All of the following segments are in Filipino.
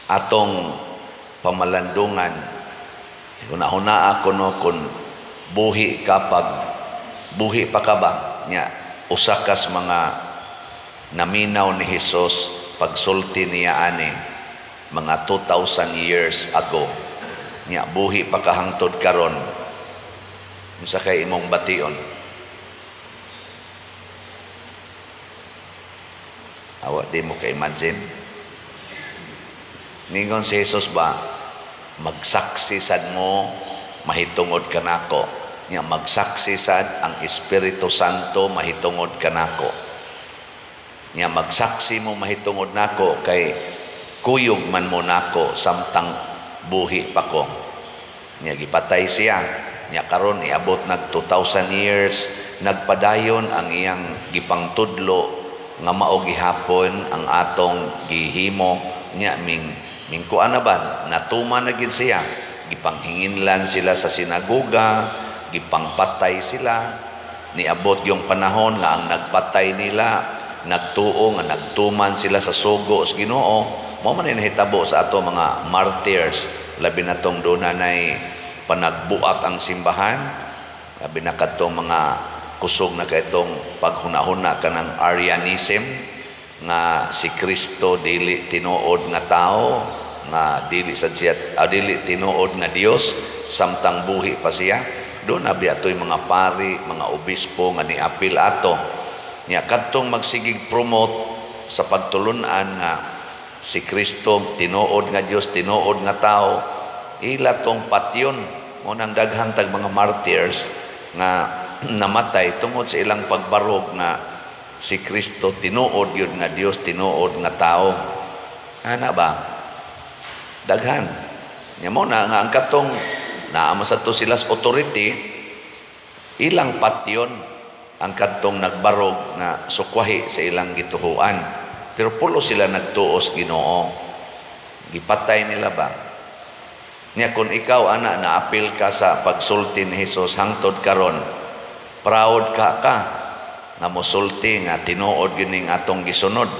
atong pamalandungan. Huna-huna ako no kung buhi pa ka ba nya usa kas mga naminaw ni Hesus pagsulti niya ani mga 2,000 years ago. Nya buhi pa ka hangtod karon. Unsa kay imong bation? Awa di mo ka-imagine. Ningon si Jesus ba, magsaksi sad mo, mahitungod ka nako. Nya magsaksi sad ang Espiritu Santo, mahitungod ka nako. Nya magsaksi mo, mahitungod nako, kay kuyog man mo nako, samtang buhi pa ko. Nya gipatay siya. Nya karon iabot nag 2,000 years, nagpadayon ang iyang gipangtudlo, nga mao gihapon ang atong gihimo. Nya mingkuan na ba natuman na gid siya, gipanghinginlan sila sa sinagoga, gipangpatay sila. Niabot yung panahon nga ang nagpatay nila nagtuo nga nagtuman sila sa sugo sa Ginoo. Mao man nahitabo sa ato mga martyrs, labi na tong dunay panagbuak ang simbahan, labi na kadtong mga kusog na kaytong paghuna-huna ka ng Arianism nga si Kristo dili tinuod nga tao, nga dili tinuod nga Dios, samtang buhi pa siya. Doon abi atoy mga pari, mga obispo nga niapil ato. Nya kadtong magsigig promote sa pagtulunan nga si Kristo tinuod nga Dios, tinuod nga tao, ila tong patyon mo nang daghang tag mga martyrs nga namatay tungod sa ilang pagbarog nga si Kristo tinuod yun nga Dios, tinuod nga tao. Ana ba? Daghan. Nya mo na nga ang katong naama sa to sila sa authority, ilang patyon ang katong nagbarog nga sukwahi sa ilang gituhuan. Pero pulo sila nagtuos Ginoo. Gipatay nila ba? Nya kung ikaw ana naapil ka sa pagsulti ni Hesus hangtod karon, proud ka nga mosulti nga tinuod gining atong gisunod.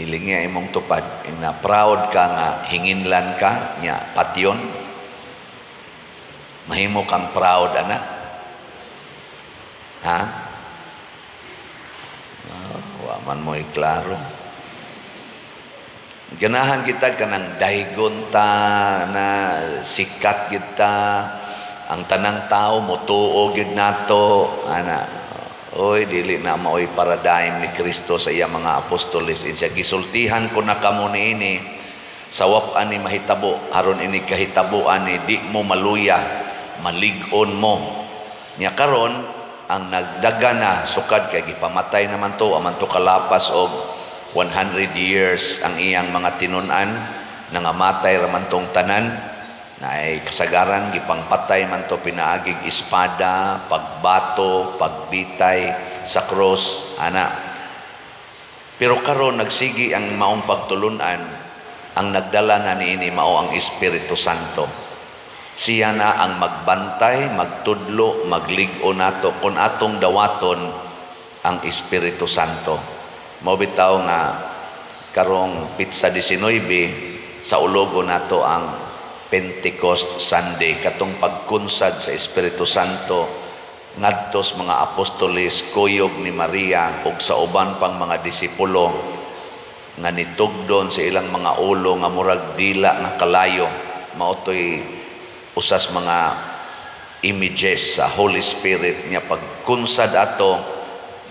Nilingi imong tupad na proud ka nga hinginlan ka nya patyon. Mahimo kang proud ana. Ha? Wa man mo iklaro. Ganahan kita kanang daygon ta na sikat kita, ang tanang tao motuo gid nato ana. Oy dili na maoy paradigm ni Kristo sa iya mga apostoles. Insya gisultihan ko na kamo niini sa wap-an ni mahitabo, aron ini kahitabuan ni di mo maluya, malig-on mo. Nya karon ang nagdaga na sukad kay gipamatay naman to, aman to kalapas og 100 years ang iyang mga tinun-an, nangamatay raman tong tanan, na ay kasagaran gipangpatay man to, pinaagig espada, pagbato, pagbitay sa cross ana. Pero karon nagsigi ang maong pagtulunan, ang nagdala na niini mao ang Espiritu Santo. Siya na ang magbantay, magtudlo, magligo nato kun atong dawaton ang Espiritu Santo. Mao bitaw nga karong Pitsa 19 sa ulogo nato ang Pentecost Sunday, katong pagkunsad sa Espiritu Santo ngadtos mga apostoles, kuyog ni Maria ug sa uban pang mga disipulo nga nitugdon sa ilang mga ulo nga murag dila nga kalayo. Mao toy usas mga images sa Holy Spirit niya pagkunsad ato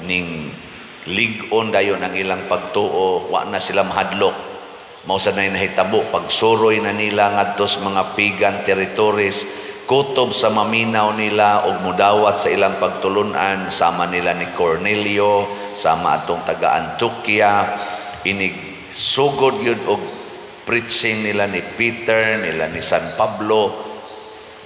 ning lig-on dayon ang ilang pagtuo, wa na sila mahadlok. Mao sa nay nahitabo pagsuroy na nila ngadto sa mga pagan territories, kutob sa maminaw nila og mudawat sa ilang pagtulunan, sama nila ni Cornelio, sama atong taga Antioquia, inig sugod yun og preaching nila ni Peter, nila ni San Pablo,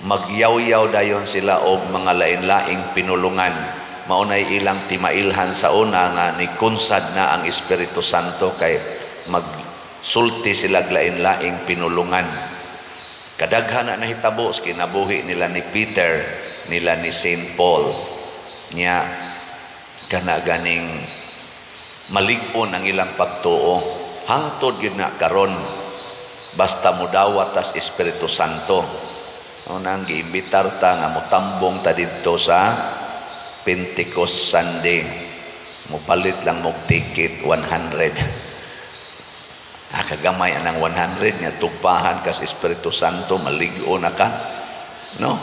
magyaw-yaw dayon sila og mga lain-laing pinulungan. Maunay ilang timailhan sa una nga ni kunsad na ang Espiritu Santo kay magsulti sila lain-laing pinulungan. Kadaghan na nahitabo sa kinabuhi nila ni Peter, nila ni Saint Paul. Nya kana ganing malig-on ang ilang pagtuo. hangtod gyud na karon basta mudawat tas Espiritu Santo. Nang giimbitar ta nga motambong ta didto sa Pentecost Sunday. Mupalit lang mo ticket 100. Kagamay anang 100 nga tugpahan kas Espiritu Santo, maligo na ka. No?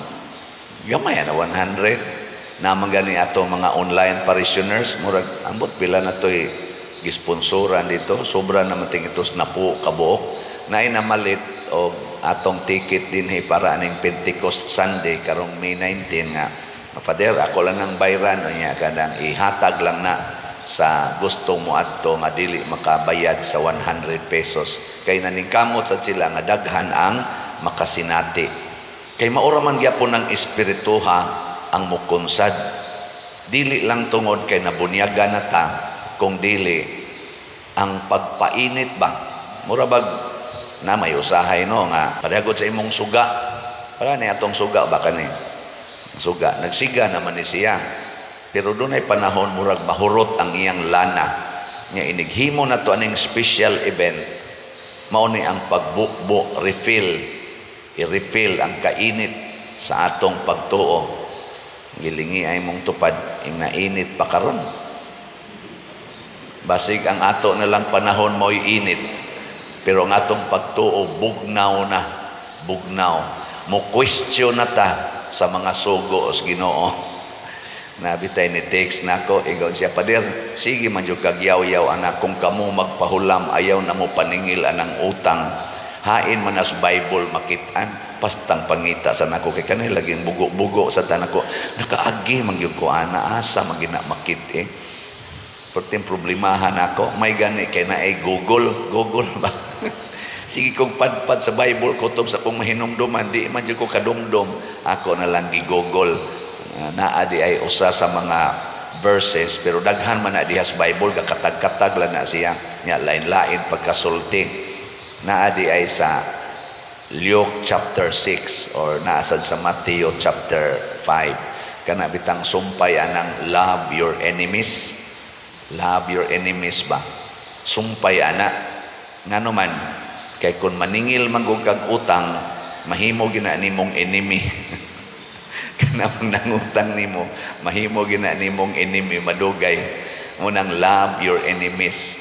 Gamay na 100. Naman gani ato mga online parishioners, murag ambot pila na to'y gisponsoran dito. Sobra naman tingitos na po kabuok. Naay na malit o atong ticket din para aning Pentecost Sunday karong May 19 nga. Father, ako lang ang bayran niya kadang ihatag lang na sa gustong mo adto nga dili makabayad sa 100 pesos. Kay naningkamot sa sila nga daghan ang makasinati. Kay maura man gyapon ng espirituha ang mukonsad. Dili lang tungod kay nabunyaga na ta, kung dili ang pagpainit ba. Mura bag na may usahay no nga parehagod sa imong suga. Para ni atong suga ba kani? Suga, nagsiga naman ni siya. Pero doon ay panahon murag mahurot ang iyang lana. Nga inighimo na to aning special event. Mao ni ang pagbukbo, refill. I-refill ang kainit sa atong pagtuo. Gilingi ay mong tupad, ing nainit pa karon. Basig ang ato na lang panahon mo'y init. Pero ang atong pagtuo, bugnaw na. Bugnaw. Mo question na ta sa mga sugo os Ginoo. Nabitay ni text nako ingon siya, Pader, sige man jud kag yaw-yaw anak, kung kamo magpahulam ayaw na mo paningil anang utang. Hain man as Bible makitaan, pastang pangita sa nako kay kanay laging bugo-bugo sa tanako. Nakaagi man gyud ko ana, asa man gina makit eh. Perting problemahan ako, may gani kay na ay Google ba? Sige kong padpad sa Bible kutob sa kong mahinumduman, di man jud ko kadumdum, ako na lang gi-Google. Naadi ay usa sa mga verses pero daghan man na diha sa Bible gakatag-katag lang na siya nya lain-lain pagkasulti. Naadi ay sa Luke chapter 6 or naasad sa Matthew chapter 5 kana bitang sumpay anang love your enemies. Love your enemies ba? Sumpay ana ngano man kay kun maningil man kag utang mahimo gina nimong enemy. Kanang nangutang nimo mahimo gina nimong enemy madugay. Unang love your enemies.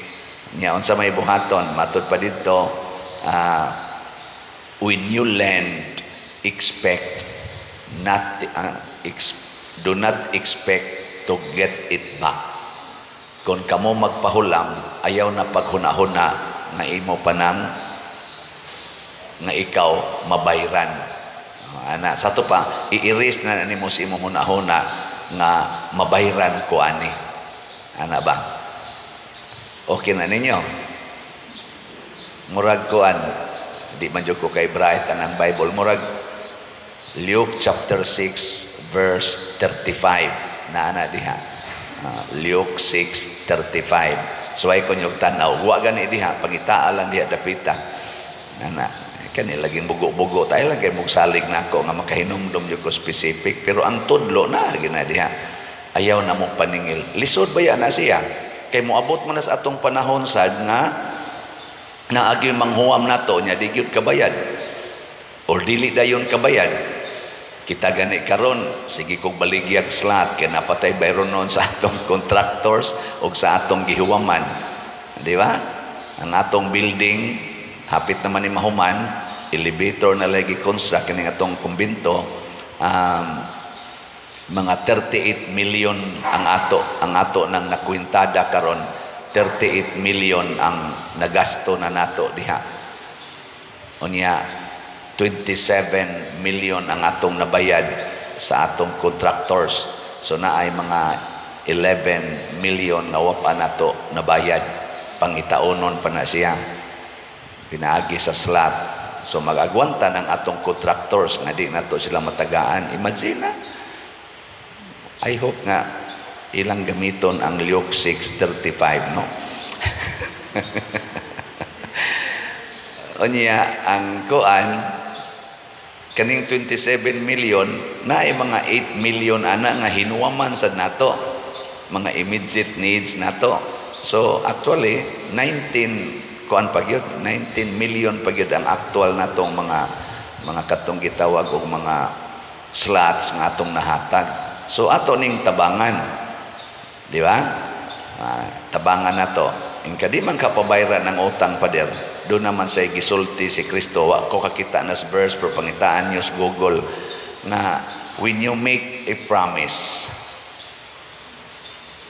Nya unsa may buhaton matud pa didto when you lend expect not do not expect to get it back. Kung kamo magpahulam ayaw na paghuna-huna nga imo panang nga ikaw mabayran. Ana sa to pa i-erase na nimo sa imong hunahuna nga mabayran ko ani. Ana ba? Okay na ninyo? Murag kuan di man jud ko kay bright ang Bible, murag Luke chapter 6 verse 35 na ana diha. Luke 6:35. So ay kunyog tanaw, wa gani diha pangitaa lang diha dapita. Ana kani laging bugo-bugo tayo lang kay mugsalig nako nga makahinumdum jud ko specific, pero ang tudlo na gina diha ayaw na mo paningil. Lisod ba yan na siya kay moabot man sa atong panahon sad nga naagi manghuam nato nya di gyud kabayad or dili dayon kabayad. Kita gani karon sige kog baligyag slot kay napatay bayron non sa atong contractors o sa atong gihuwaman, di ba? Ang atong building hapit naman ni mahuman, elevator na lagi construct kaning atong kumbento, mga 38 million ang ato nang nakwintada karon, 38 million ang nagasto na nato diha. Unya 27 million ang atong nabayad sa atong contractors. So naay mga 11 million nga wa pa nato nabayad, pangitaunon pa na siya. Pinaagi sa slot. So mag-agwanta ng atong contractors nga di nato sila matagaan. Imagine na. I hope nga ilang gamiton ang Luke 6:35, no? Unya ang kuan kaning 27 million na ay mga 8 million ana nga hinuwaman sad nato, mga immediate needs nato. So actually 19 kuan pa gyud 19 million pa gyud ang actual natong mga katong gitawag og mga slots nga atong nahatag. So ato ning tabangan, di ba? Tabangan nato. Ingka di man ka pabayran ng utang pader. Doon naman sa gisulti si Kristo. Wa ko kakita na sa verse pero pangitaan niyo sa Google na when you make a promise,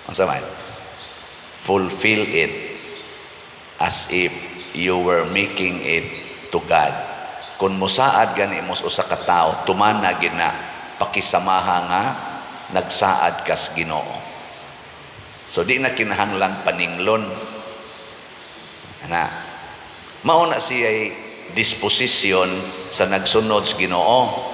ang saman, fulfill it as if you were making it to God. Kung musaad gani mo usa ka tawo, tumana gina pakisamaha nga nagsaad kas Ginoo. So di na kinahanglang paninglon. Mauna siya disposisyon sa nagsunod sa Ginoo.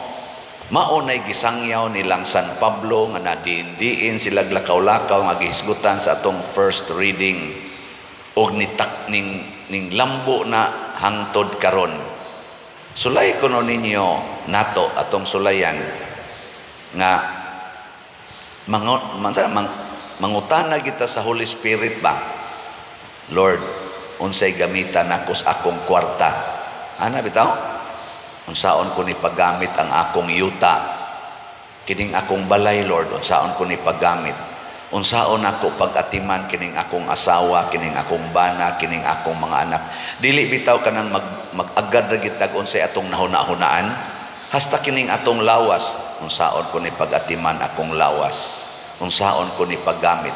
Maunay gisangyaw nilang San Pablo nga nadiin sila lakaw-lakaw nga gihisgutan sa atong first reading og ning lambo na hangtod karon. Sulay kuno ninyo nato atong sulayan nga mangutana kita sa Holy Spirit ba, Lord, unsay gamitan nako sa akong kwarta? Ana bitaw? Unsaon ko ni paggamit ang akong yuta? Kining akong balay, Lord, unsaon ko ni paggamit? Unsaon ako pag-atiman kining akong asawa, kining akong bana, kining akong mga anak? Dili bitaw kanang mag-agad ra gitag unsay atong nahuna-hunaan. Hasta kining atong lawas, unsaon ko ni pag-atiman akong lawas? Unsaon ko ni paggamit?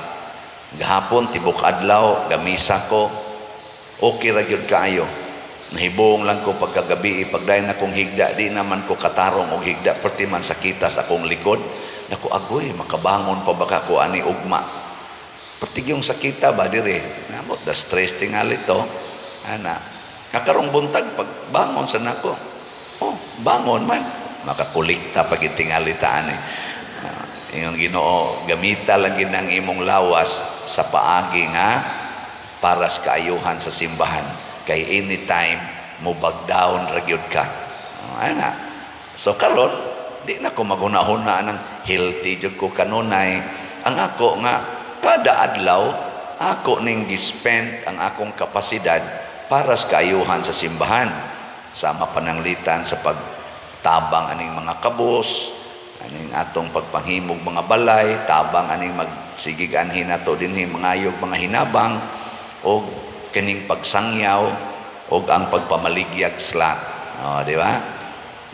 Gahapon tibok adlaw gamisa ko, okay ra gyud kaayo. Nahibong lang ko pagkagabi, pagdayon akong higda, di naman ko katarong og higda, perti man sakita sa akong likod. Naku agoy, makabangon pa baka ko ani ugma. Perti yung sakita ba dire? Namot da stress tingali to. Ana, kakarong buntag pagbangon sa nako. Oh, bangon man, makakulikta pag itingali taan eh. Yung Ginoo gamita lang ginang imong lawas sa paagi nga para sa kaayuhan sa simbahan. Kay anytime mo bag down ra gyud ka. Ana. So karon di na ko magunahuna ng healthy jud ko kanunay. Ang ako nga kada adlaw ako ning gispend ang akong kapasidad para sa kaayuhan sa simbahan. Sama pananglitan sa pagtabang aning mga kabos, aning atong pagpanghimog mga balay, tabang aning magsigiganhin nato dinhi mangayog mga hinabang o kining pagsangyaw o ang pagpamaligyag sla. Di ba?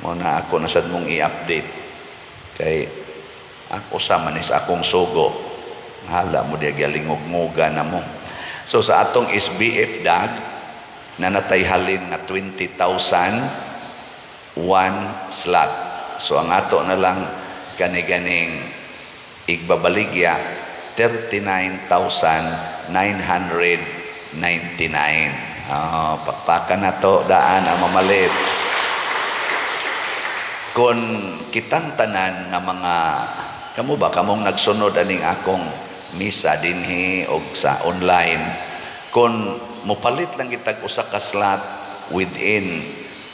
Muna ako nasad mong i-update kay ako sa manis akong sugo. Hala mo di galingog-ngoga na mo. So sa atong SBF dag na natayhalin na 20,000 one slot. So ang ato na lang kani-ganing igbabaligya 39,999. Pakpakan na to, daan ang mamalit. Kung kitang tanan nga mga, kamo ba, kamong nagsunod aning akong misa dinhi o sa online, kung mupalit lang kitag usa ka slot within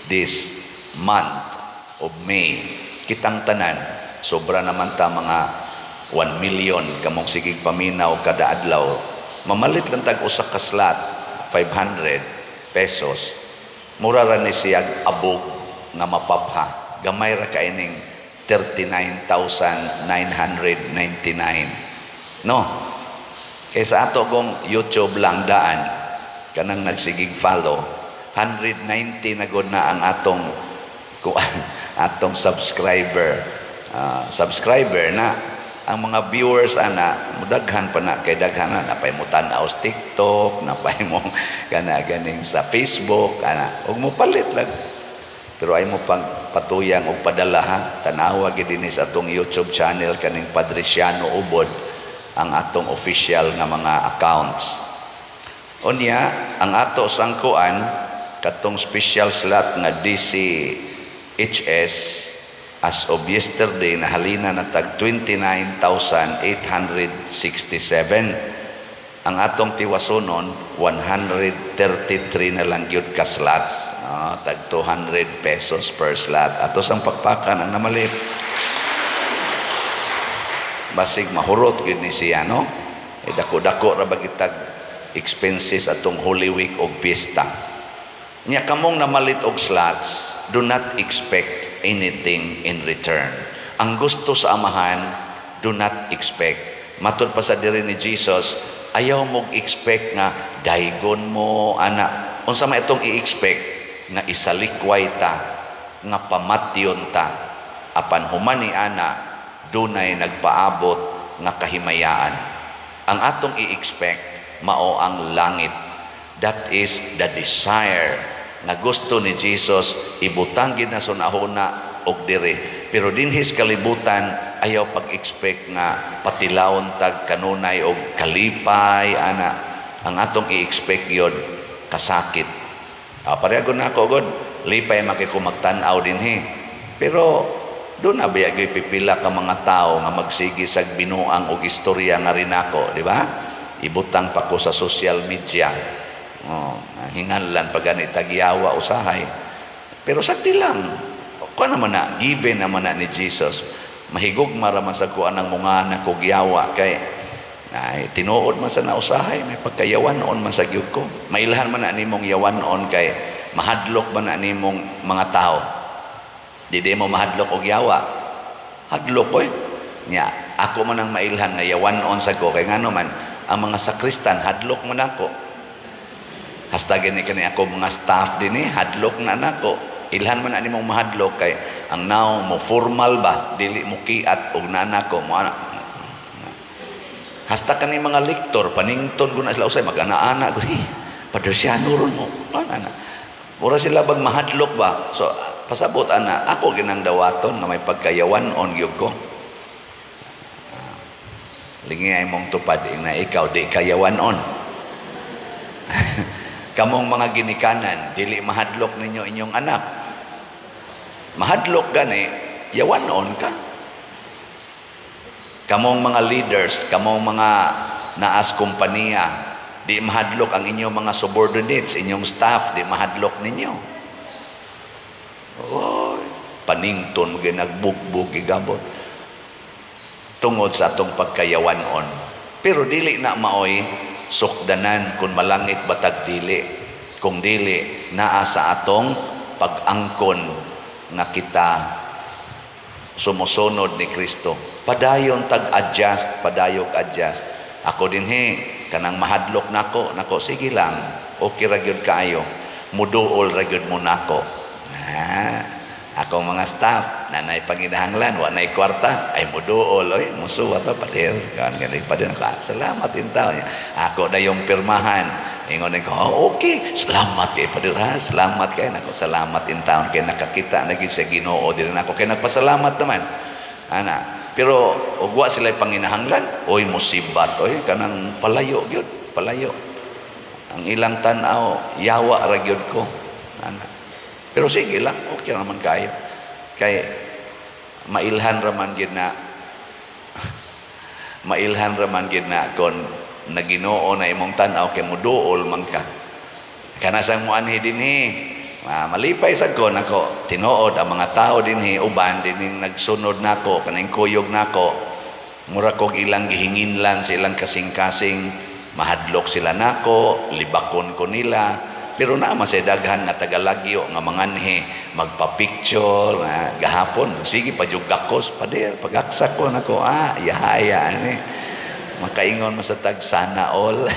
this month of May, kitang tanan, sobra naman ta mga 1 million kamong sigig paminaw kada adlaw. Mamalit lang tag usa ka slot 500 pesos. Mura ra ni siya abog nga mapapha. Gamay ra kaining 39,999. No. Kaysa ato kong YouTube lang daan kanang nagsigig follow 190 na gud na ang atong subscriber na. Ang mga viewers ana mudaghan pa na kay daghan na pay mo tan-aw sa TikTok, na pay mo kana ganing sa Facebook ana ug mo palit lang. Pero ay mo pang patuyang og padala ha. Tanawa gid dinhi sa atong YouTube channel kaning Padresiano Ubod ang atong official nga mga accounts. Unya ang ato sangkuan katong special slot nga DCHS as of yesterday nahalina na tag 29,867. Ang atong tiwasonon 133 na lang gyud ka slots. Tag 200 pesos per slot. Ato sang pakpakan ang namalit. Basig mahurot gyud ni siya no. Dako-dako ra bagitag expenses atong Holy Week og pista. Nya kamong namalit og slots, do not expect anything in return. Ang gusto sa amahan, do not expect. Matod pa sa diri ni Jesus, ayaw mong expect nga daygon mo ana. Unsa may itong i-expect nga isalikway ta, nga pamatyon ta. Apan human ni ana, dunay nagpaabot nga kahimayaan. Ang atong i-expect mao ang langit. That is the desire nga gusto ni Jesus ibutang gid na sunahona og dire. Pero dinhis kalibutan ayaw pag-expect nga patilawon tag kanunay og kalipay ana. Ang atong i-expect yun kasakit. Pareha na ako god lipay makikumagtan-aw dinhi. Pero doon na bayagay pipila ka mga tao nga magsigi sa binuang og istorya nga rin ako, di ba? Ibutang pa ko sa social media. Hinganlan pa ganit tagyawa usahay. Pero sakti lang. Kuha naman na, given naman na ni Jesus. Mahigog maraman sa kuha ng mga nakugyawa kay tinuod man sa nausahay, may pagkayawan noon man sa gyud ko. Mailhan man na nimong yawan noon kay mahadlok man na nimong mga tao. Di mo mahadlok og yawa. Hadlok ko nya ako man ang mailhan nga yawan on sa ko kay ngano man ang mga sakristan hadlok man ako. Hasta gani kani ako mga staff dinhi hadlok na nako. Ilhan man ani mong mahadlok kay ang now mo formal ba dili mo kiat og nana ko mo ana. Hasta kani mga lektor panington guna sila usay mag-ana-ana gud. Padersyano ron mo. Ana. Mura sila bag mahadlok ba. So pasabot ana ako ginang dawaton nga may pagkayawan on gyud ko. Lingay mong tupad na ikaw di kayawan on. Kamong mga ginikanan dili mahadlok ninyo inyong anak. Mahadlok gani yawan on ka. Kamong mga leaders, kamong mga naas kompanya, di mahadlok ang inyong mga subordinates, inyong staff, di mahadlok ninyo. Oh, panington ginagbug-bug gigabot tungod sa atong pagkayawanon. Pero dili na maoy sukdanan kung malangit batag dili. Kung dili naa sa atong pag-angkon nga kita sumusunod ni Kristo. Padayon tag-adjust, padayog adjust. Ako dinhi kanang mahadlok nako, sige lang. Okay ra gyud kaayo. Muduol ra gyud mo nako. Akong mga staff nanay panginahanglan wanay kwarta ay muduol oy musuwa ta pader kan gani pa din ka salamat intaw niya ako na yung pirmahan ingon ko okay salamat kay pader ha salamat kay nako salamat intaw kay nakakita na gid sa Ginoo dili nako kay nagpasalamat naman ana pero ugwa sila panginahanglan oy musibat oy kanang palayo gyud palayo ang ilang tan-aw yawa ra gyud ko ana. Pero sige lang, okay naman kayo. Kay mailhan raman gid na mailhan raman gid na kon naginoo na imong tan-aw kay muduol man ka. Kana sang muanhi dinhi. Malipay sad ko nako tinuod ang mga tao dinhi uban dinhi nagsunod nako kaning kuyog nako. Mura kog ilang gihinginlan sa ilang kasing-kasing mahadlok sila nako, libakon ko nila. Pero na masedaghan nga tagalagyo nga manganhi magpa-picture gahapon sige pa jud gakos pader pagaksak ko nako yahaya ani makaingon mo sa tag sana all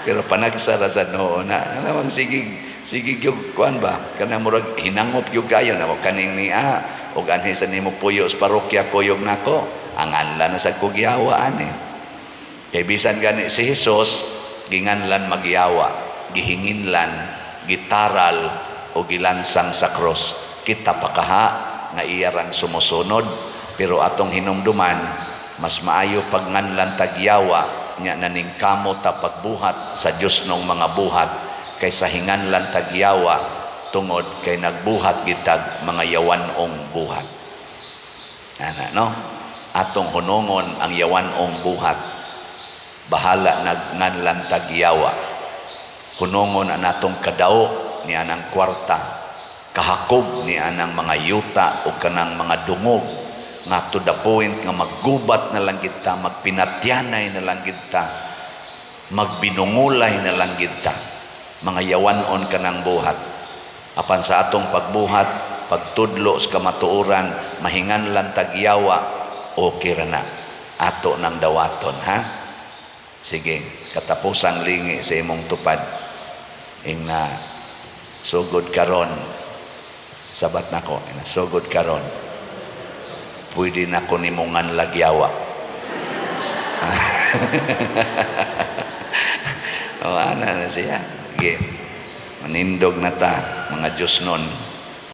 pero panagsara sa noon na namang sige gyud kuan ba kana murag hinangop gyud kayo na kaning ni og anhi sa nimo puyo sa parokya kuyog nako ang anlan na sa kugyawa ani kay bisan gani si Jesus ginganlan magyawa gihinginlan, gitaral o gilansang sa cross. Kita pakaha nga iyarang sumusunod pero atong hinumduman mas maayo pagnganlan tagyawa nya naning kamo ta pagbuhat sa Dios nung mga buhat kaysa hinganlan tagyawa tungod kay nagbuhat gitag mga yawanong buhat. Ana no? Atong hunongon ang yawanong buhat. Bahala nagnganlan tagyawa. Kunongon ang atong kadao ni anang kwarta, kahakob ni anang mga yuta o kanang mga dungog nga to the point nga maggubat na lang kita, magpinatyanay na lang kita, magbinungulay na lang gid ta, mga yawanon ka ng buhat. Apan sa atong pagbuhat, pagtudlo sa kamatuoran, mahingan lang tagyawa, okay ra na. Ato ng dawaton, ha? Sige, katapusang lingi sa imong tupad. Ing na sugod karon, sabat nako, sugod karon. Pwede na ko nimungan lagyawa. O, ana na siya. Sige, manindog na ta, mga Diyos nun.